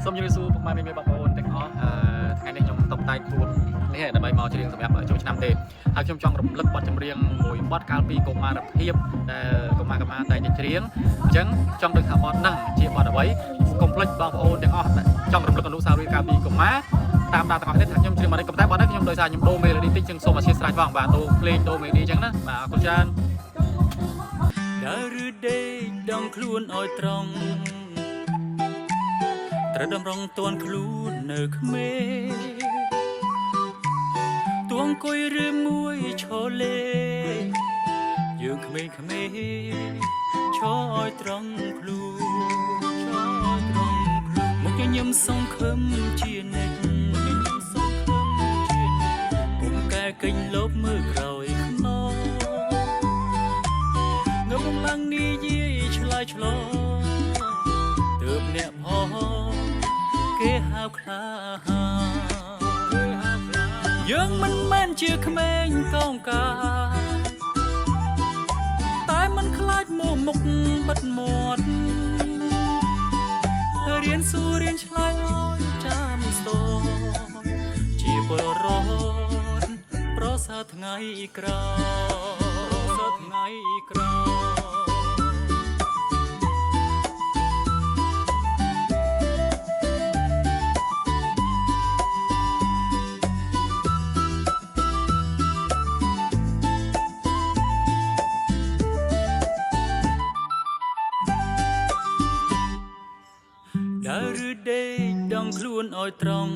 សូមជម្រាបសួរពុកម៉ែមីមីបងប្អូនទាំងអស់ថ្ងៃនេះខ្ញុំតុបតែងខ្លួននេះដើម្បីមកច្រៀងសម្រាប់ចូលឆ្នាំទេហើយខ្ញុំចង់រំលឹកបទចម្រៀងមួយបទកាលពីកុមារភាពដែលកុមារតែងតែច្រៀងអញ្ចឹងចង់ដឹងថាបទហ្នឹងជាបទអ្វីកុំភ្លេចបងប្អូនទាំងអស់ចង់រំលឹកអនុស្សាវរីយ៍កាលពីកុមារតាមដានទាំងអស់នេះថាខ្ញុំច្រៀងមកនេះក៏តែបទនេះខ្ញុំដោយសារខ្ញុំដូរមេឡូឌីតិចអញ្ចឹងសូមអធិស្ឋានផងបាទដូរភ្លេងដូរមេឡូឌីអញ្ចឹងណាបាទអរគុណច្រើនដើរឬដេកដងខ្លួនឲ្យត្រង់ត្រូវតម្រង់តួនខ្លួននៅក្មេងតួអង្គុយឬមួយឈរលេយើងក្មេងឈរឲ្យត្រង់ខ្លួនមកញញឹមសង្ឃឹមជានិច្ចគុំកែកិញលបមើលក្រោយខ្នងងើបឡើងនិយាយឆ្លើយឆ្លងទើបអ្នកផងគេហៅខ្លាយើងមិនមែនជាក្មេងកងកាតែមិនខ្លាចមុខបិទមាត់រៀនសួររៀនឆ្លើយឲ្យចាំស្ទជាពលរដ្ឋប្រសើរថ្ងៃក្រោយដើរឬដេកដងខ្លួនឲ្យត្រង់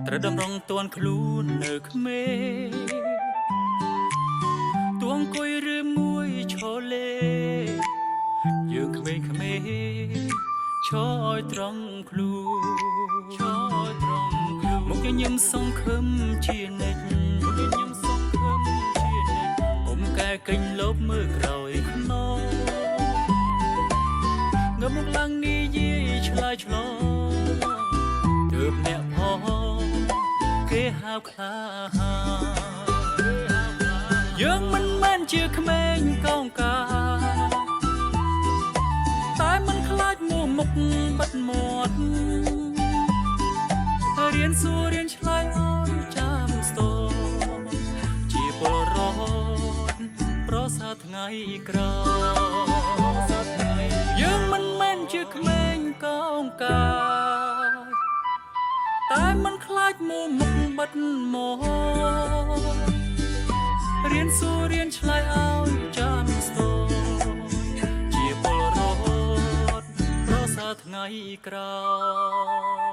ត្រូវតម្រង់តួនខ្លួននៅក្មេងតួអង្គុយឬមួយឈរលេយើងក្មេងឈរឲ្យត្រង់ខ្លួនមកញញឹមសង្ឃឹមជានិច្ចអ៊ំកែកិញលបមើលក្រោយខ្នងងើបមកឡើងនិយាយឆ្លើយឆ្លងទើបអ្នកផងគេហៅខ្លាយើងមិនមែនជាក្មេងកងកាតែមិនខ្លាចមុខបិទមាត់រៀនសួររៀនឆ្លើយឲ្យចាំស្ទជាពលរដ្ឋប្រសើរថ្ងៃក្រោយយើងមិនមែនជាក្មេងកងកាតែមិនខ្លាចមុខបិទមាត់រៀនសួររៀនឆ្លើយឲ្យចាំស្ទជាពលរដ្ឋប្រសើរថ្ងៃក្រោយ